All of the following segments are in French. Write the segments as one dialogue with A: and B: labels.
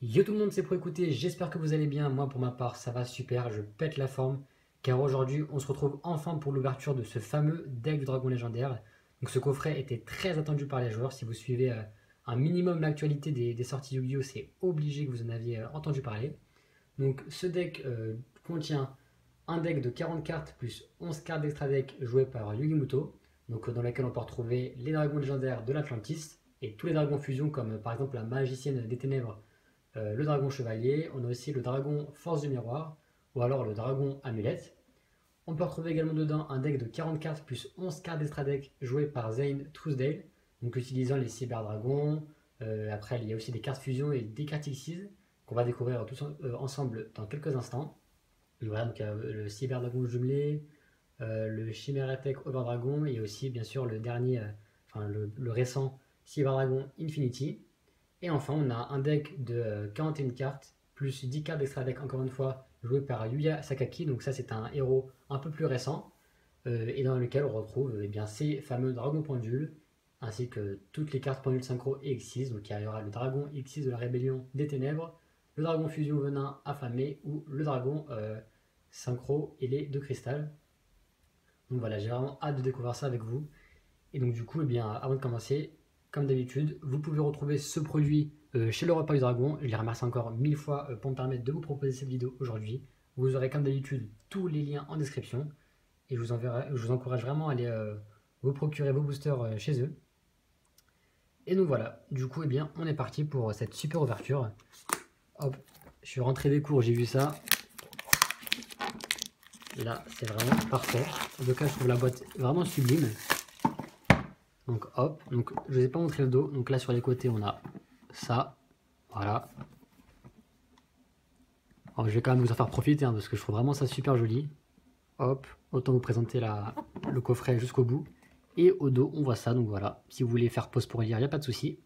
A: Yo tout le monde, c'est pour écouter, j'espère que vous allez bien. Moi pour ma part ça va super, je pète la forme car aujourd'hui on se retrouve enfin pour l'ouverture de ce fameux deck du dragon légendaire. Donc ce coffret était très attendu par les joueurs. Si vous suivez un minimum l'actualité des sorties Yu-Gi-Oh, c'est obligé que vous en aviez entendu parler. Donc ce deck contient un deck de 40 cartes plus 11 cartes d'extra deck jouées par Yugi Muto, donc dans laquelle on peut retrouver les dragons légendaires de l'Atlantis et tous les dragons fusion comme par exemple la magicienne des ténèbres, le dragon chevalier, on a aussi le dragon force du miroir, ou alors le dragon amulette. On peut retrouver également dedans un deck de 40 cartes plus 11 cartes d'extra deck jouées par Zane Truesdale, donc utilisant les cyberdragons. Après, il y a aussi des cartes fusion et des cartes Xyz qu'on va découvrir tous ensemble dans quelques instants. Et voilà, donc le cyberdragon jumelé, le Chimeratek Overdragon et aussi bien sûr le dernier, le récent cyberdragon Infinity. Et enfin, on a un deck de 41 cartes, plus 10 cartes d'extra deck, encore une fois, joué par Yuya Sakaki. Donc ça, c'est un héros un peu plus récent, et dans lequel on retrouve ces fameux dragons pendules, ainsi que toutes les cartes pendules synchro et X6. Donc il y aura le dragon X6 de la rébellion des ténèbres, le dragon fusion venin affamé, ou le dragon synchro ailé de cristal. Donc voilà, j'ai vraiment hâte de découvrir ça avec vous. Et donc du coup, avant de commencer, comme d'habitude, vous pouvez retrouver ce produit chez le repas du dragon. Je les remercie encore 1000 fois pour me permettre de vous proposer cette vidéo aujourd'hui. Vous aurez comme d'habitude tous les liens en description. Et je vous encourage vraiment à aller vous procurer vos boosters chez eux. Et donc voilà, du coup, on est parti pour cette super ouverture. Hop, je suis rentré des cours, j'ai vu ça. Là, c'est vraiment parfait. En tout cas, je trouve la boîte vraiment sublime. Donc hop, donc je ne vous ai pas montré le dos. Donc là sur les côtés on a ça, voilà. Alors, je vais quand même vous en faire profiter parce que je trouve vraiment ça super joli. Hop, autant vous présenter le coffret jusqu'au bout. Et au dos on voit ça, donc voilà. Si vous voulez faire pause pour lire, il n'y a pas de souci.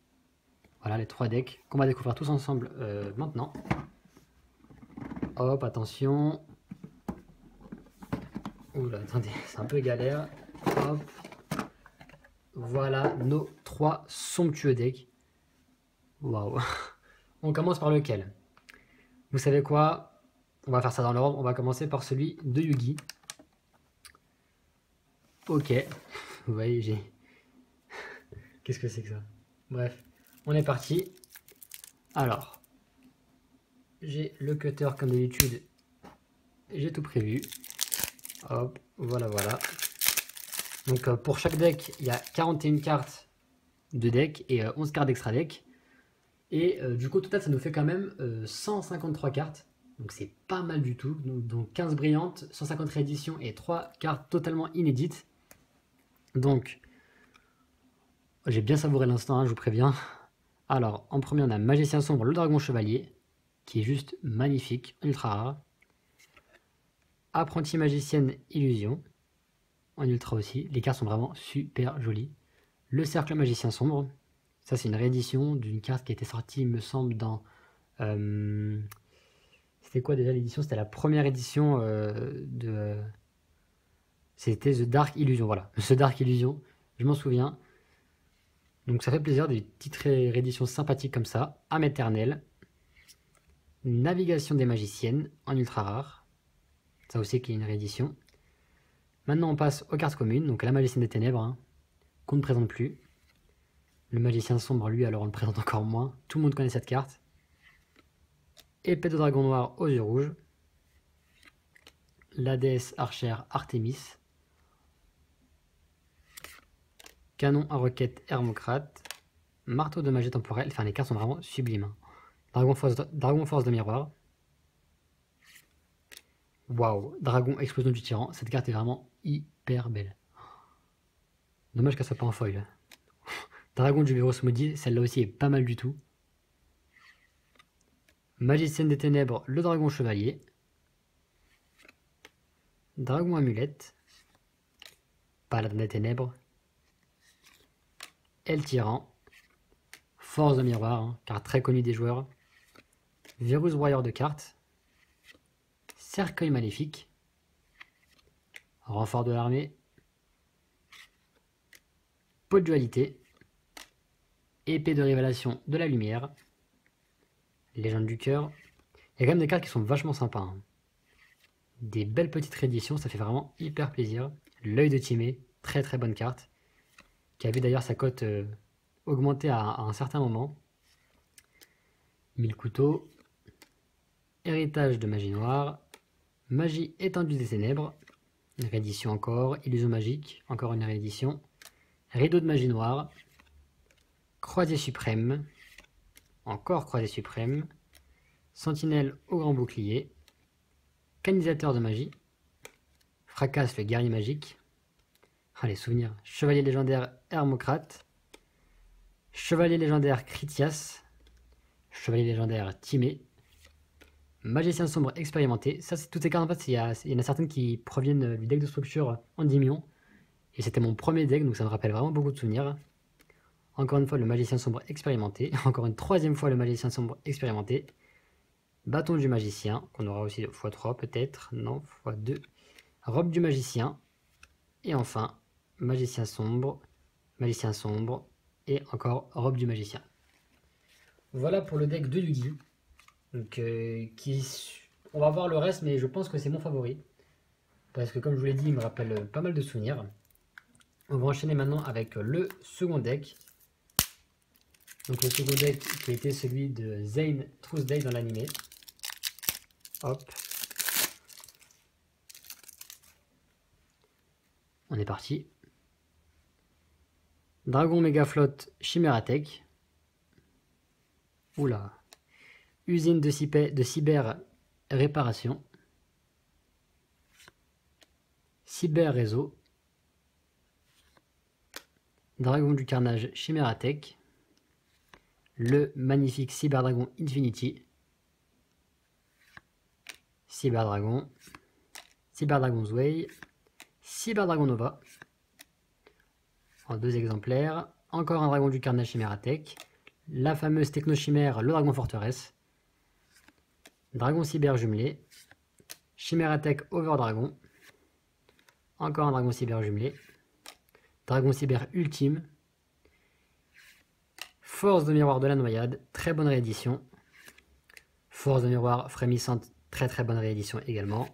A: Voilà les 3 decks qu'on va découvrir tous ensemble maintenant. Hop, attention. Oula, attendez, c'est un peu galère. Hop. Voilà nos 3 somptueux decks. Waouh. On commence par lequel? Vous savez quoi? On va faire ça dans l'ordre. On va commencer par celui de Yugi. Ok. Vous voyez, j'ai... Qu'est-ce que c'est que ça? Bref, on est parti. Alors, j'ai le cutter comme d'habitude. J'ai tout prévu. Hop, voilà, voilà. Donc pour chaque deck, il y a 41 cartes de deck et 11 cartes d'extra deck. Et du coup, au total, ça nous fait quand même 153 cartes. Donc c'est pas mal du tout. Donc 15 brillantes, 150 rééditions et 3 cartes totalement inédites. Donc, j'ai bien savouré l'instant, je vous préviens. Alors, en premier, on a Magicien Sombre, le Dragon Chevalier, qui est juste magnifique, ultra rare. Apprenti Magicienne Illusion, en ultra aussi. Les cartes sont vraiment super jolies. Le Cercle Magicien Sombre, ça c'est une réédition d'une carte qui a été sortie, il me semble, dans... C'était quoi déjà l'édition? C'était la première édition de... C'était The Dark Illusion, voilà. The Dark Illusion, je m'en souviens. Donc ça fait plaisir, des petites rééditions sympathiques comme ça. Âme éternelle. Navigation des magiciennes, en ultra rare. Ça aussi qui est une réédition. Maintenant on passe aux cartes communes, donc la magicienne des ténèbres, qu'on ne présente plus. Le magicien sombre, lui, alors on le présente encore moins. Tout le monde connaît cette carte. Épée de dragon noir aux yeux rouges. La déesse archère Artémis. Canon à roquette Hermocrate. Marteau de magie temporelle. Enfin, les cartes sont vraiment sublimes. Dragon force de miroir. Waouh, dragon explosion du tyran. Cette carte est vraiment hyper belle. Dommage qu'elle soit pas en foil. Dragon du virus maudit, celle-là aussi est pas mal du tout. Magicienne des ténèbres, le dragon chevalier. Dragon amulette. Paladin des ténèbres. El tyran. Force de miroir, carte très connue des joueurs. Virus broyeur de cartes. Cercueil maléfique. Renfort de l'armée. Pot de dualité. Épée de révélation de la lumière. Légende du cœur. Il y a quand même des cartes qui sont vachement sympas. Hein. Des belles petites rééditions, ça fait vraiment hyper plaisir. L'œil de Timée, très très bonne carte. Qui a vu d'ailleurs sa cote augmenter à un certain moment. 1000 couteaux. Héritage de magie noire. Magie étendue des ténèbres. Une réédition encore. Illusion magique, encore une réédition. Rideau de magie noire. Croisée suprême. Encore croisée suprême. Sentinelle au grand bouclier. Canalisateur de magie. Fracasse le guerrier magique. Ah, les souvenirs. Chevalier légendaire Hermocrate. Chevalier légendaire Critias. Chevalier légendaire Timée. Magicien sombre expérimenté. Ça, c'est toutes ces cartes. En fait, il y en a certaines qui proviennent du deck de structure Endymion. Et c'était mon premier deck, donc ça me rappelle vraiment beaucoup de souvenirs. Encore une fois, le magicien sombre expérimenté. Encore une troisième fois, le magicien sombre expérimenté. Bâton du magicien, qu'on aura aussi x3 peut-être. Non, x2. Robe du magicien. Et enfin, magicien sombre. Et encore robe du magicien. Voilà pour le deck de Yugi. Donc, on va voir le reste, mais je pense que c'est mon favori. Parce que comme je vous l'ai dit, il me rappelle pas mal de souvenirs. On va enchaîner maintenant avec le second deck. Donc le second deck qui a été celui de Zane Truesday dans l'animé. Hop. On est parti. Dragon Megaflot Chimératech. Oula. Usine de cyber réparation. Cyber réseau. Dragon du carnage Chimératech. Le magnifique Cyberdragon Infinity. Cyberdragon. Cyberdragon's Way. Cyberdragon Nova. En 2 exemplaires. Encore un dragon du carnage Chimératech. La fameuse technochimère, le dragon forteresse. Dragon cyber jumelé. Chimératech Overdragon. Encore un dragon cyber jumelé. Dragon cyber ultime. Force de miroir de la noyade, très bonne réédition. Force de miroir frémissante, très très bonne réédition également.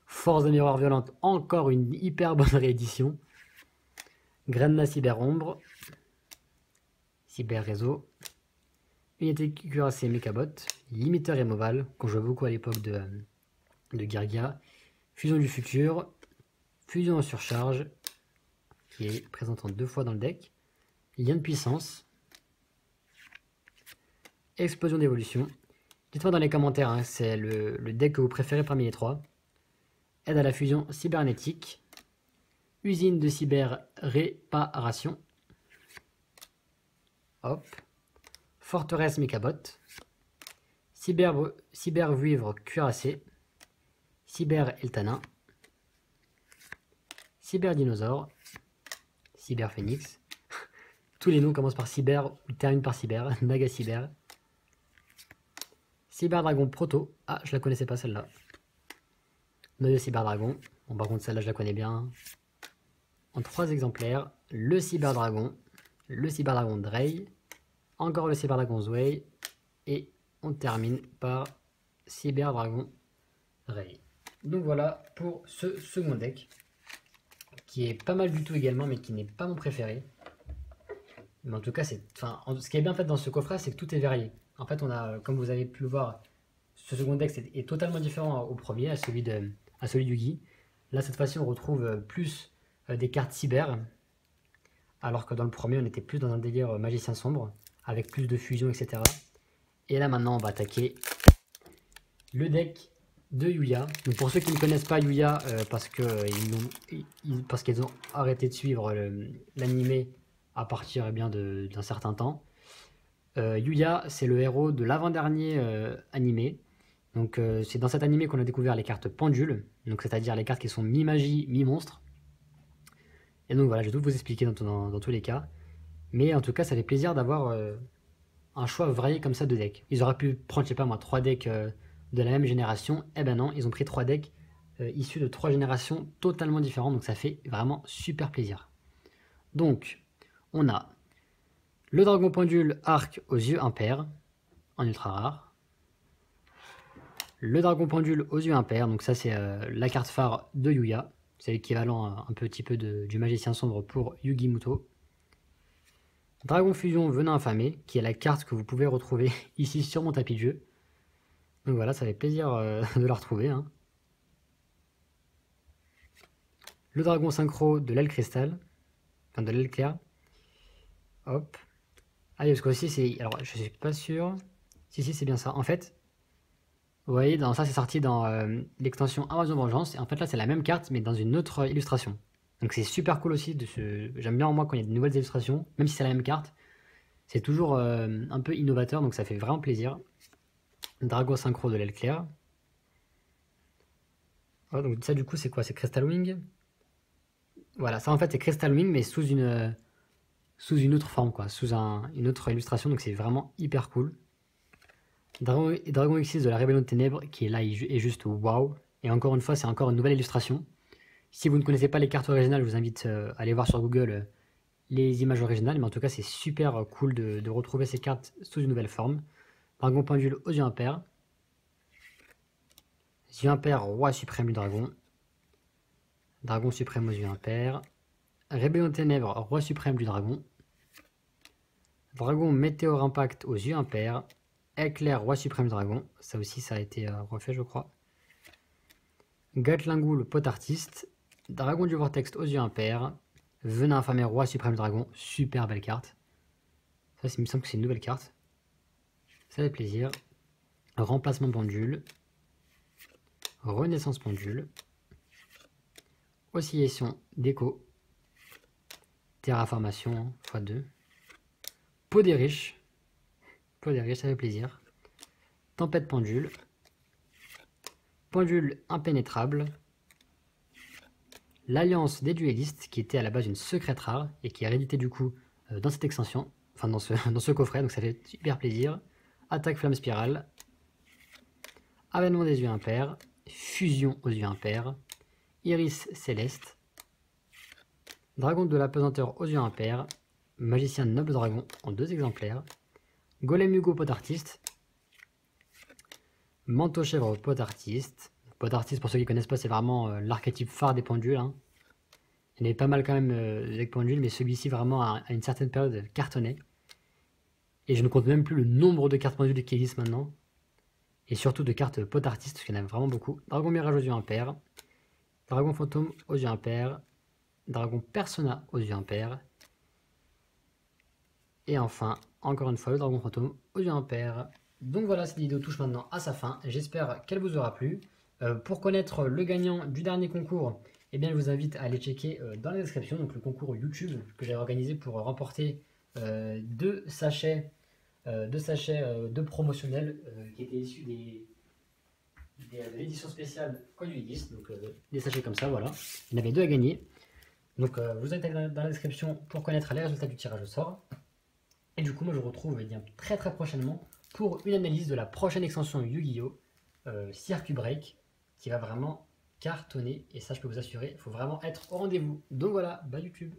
A: Force de miroir violente, encore une hyper bonne réédition. Grenna cyber ombre. Cyber réseau. Unité cuirassée Mechabot. Limiteur Removal, qu'on jouait beaucoup à l'époque de Guergia. Fusion du futur. Fusion en surcharge, qui est présente en 2 fois dans le deck. Lien de puissance. Explosion d'évolution. Dites-moi dans les commentaires, hein, c'est le deck que vous préférez parmi les 3. Aide à la fusion cybernétique. Usine de cyber réparation. Hop. Forteresse Mechabot. Cyber vivre cuirassé. Cyber Eltana. Cyber dinosaure. Cyber phoenix. Tous les noms commencent par cyber ou terminent par cyber. Naga cyber. Cyberdragon Proto. Ah, je la connaissais pas celle-là. Noyau Cyberdragon. Bon, par contre, celle-là, je la connais bien. En 3 exemplaires. Le Cyberdragon. Le Cyberdragon Drey. Encore le Cyberdragon Zway. Et on termine par Cyberdragon Ray. Donc voilà pour ce second deck. Qui est pas mal du tout également, mais qui n'est pas mon préféré. Mais en tout cas, ce qui est bien fait dans ce coffret, c'est que tout est varié. En fait, on a, comme vous avez pu le voir, ce second deck est totalement différent au premier, à celui du Yugi. Là, cette fois-ci, on retrouve plus des cartes cyber, alors que dans le premier, on était plus dans un délire magicien sombre, avec plus de fusion, etc. Et là, maintenant, on va attaquer le deck de Yuya. Donc pour ceux qui ne connaissent pas Yuya, parce qu'ils ont arrêté de suivre l'animé à partir d'un certain temps, Yuya, c'est le héros de l'avant-dernier animé. Donc c'est dans cet animé qu'on a découvert les cartes pendules, donc c'est-à-dire les cartes qui sont mi-magie, mi-monstre. Et donc voilà, je vais tout vous expliquer dans tous les cas. Mais en tout cas, ça fait plaisir d'avoir un choix varié comme ça de decks. Ils auraient pu prendre, je sais pas moi, 3 decks de la même génération. Eh ben non, ils ont pris 3 decks issus de 3 générations totalement différentes. Donc ça fait vraiment super plaisir. Donc, on a le dragon pendule arc aux yeux impairs, en ultra rare. Le dragon pendule aux yeux impairs, donc ça c'est la carte phare de Yuya. C'est l'équivalent un petit peu du magicien sombre pour Yugi Muto. Dragon fusion venin affamé, qui est la carte que vous pouvez retrouver ici sur mon tapis de jeu. Donc voilà, ça fait plaisir de la retrouver. Hein. Le dragon synchro de l'aile cristal, enfin de l'aile claire. Hop. Ah, parce qu'aussi c'est... Alors, je suis pas sûr. Si, c'est bien ça. En fait, vous voyez, dans ça, c'est sorti dans l'extension Invasion Vengeance. Et en fait, là, c'est la même carte, mais dans une autre illustration. Donc, c'est super cool aussi. J'aime bien, moi, quand il y a de nouvelles illustrations, même si c'est la même carte. C'est toujours un peu innovateur, donc ça fait vraiment plaisir. Dragon synchro de l'aile claire. Oh, donc, ça, du coup, c'est quoi? C'est Crystal Wing? Voilà, ça, en fait, c'est Crystal Wing, mais sous une autre forme, quoi. Sous une autre illustration, donc c'est vraiment hyper cool. Dragon X6 de la Rébellion de Ténèbres, qui est là, est juste waouh. Et encore une fois, c'est encore une nouvelle illustration. Si vous ne connaissez pas les cartes originales, je vous invite à aller voir sur Google les images originales. Mais en tout cas, c'est super cool de retrouver ces cartes sous une nouvelle forme. Dragon pendule aux yeux impairs. Yeux impairs, roi suprême du dragon. Dragon suprême aux yeux impairs. Rébellion de Ténèbres, roi suprême du dragon. Dragon météore impact aux yeux impairs. Éclair, roi suprême dragon. Ça aussi, ça a été refait, je crois. Gatlingoul, pot artiste. Dragon du vortex aux yeux impairs. Venin affamé, roi suprême dragon. Super belle carte. Ça, il me semble que c'est une nouvelle carte. Ça fait plaisir. Remplacement pendule. Renaissance pendule. Oscillation d'écho. Terraformation x2. Peau des riches. Peau des riches, ça fait plaisir. Tempête pendule. Pendule impénétrable. L'alliance des duellistes, qui était à la base une secrète rare et qui est rééditée du coup dans cette extension, enfin dans ce coffret, donc ça fait super plaisir. Attaque flamme spirale. Avènement des yeux impairs. Fusion aux yeux impairs. Iris céleste. Dragon de la pesanteur aux yeux impairs. Magicien noble dragon en 2 exemplaires. Golem Hugo pot artiste. Manteau chèvre pot artiste. Pot artiste, pour ceux qui ne connaissent pas, c'est vraiment l'archétype phare des pendules. Hein. Il y en avait pas mal quand même avec pendules, mais celui-ci vraiment à une certaine période cartonnait. Et je ne compte même plus le nombre de cartes pendules qui existent maintenant. Et surtout de cartes pot artiste, parce qu'il y en a vraiment beaucoup. Dragon mirage aux yeux impairs. Dragon fantôme aux yeux impairs. Dragon persona aux yeux impairs. Et enfin, encore une fois, le dragon fantôme aux yeux impairs. Donc voilà, cette vidéo touche maintenant à sa fin. J'espère qu'elle vous aura plu. Pour connaître le gagnant du dernier concours, eh bien, je vous invite à aller checker dans la description donc le concours YouTube que j'ai organisé pour remporter 2 sachets de promotionnels qui étaient issus de l'édition spéciale Code Ulysse. Donc des sachets comme ça, voilà. Il y en avait 2 à gagner. Donc vous êtes dans la description pour connaître les résultats du tirage au sort. Et du coup, moi je vous retrouve très prochainement pour une analyse de la prochaine extension Yu-Gi-Oh! Circuit Break, qui va vraiment cartonner. Et ça, je peux vous assurer, il faut vraiment être au rendez-vous. Donc voilà, bye YouTube!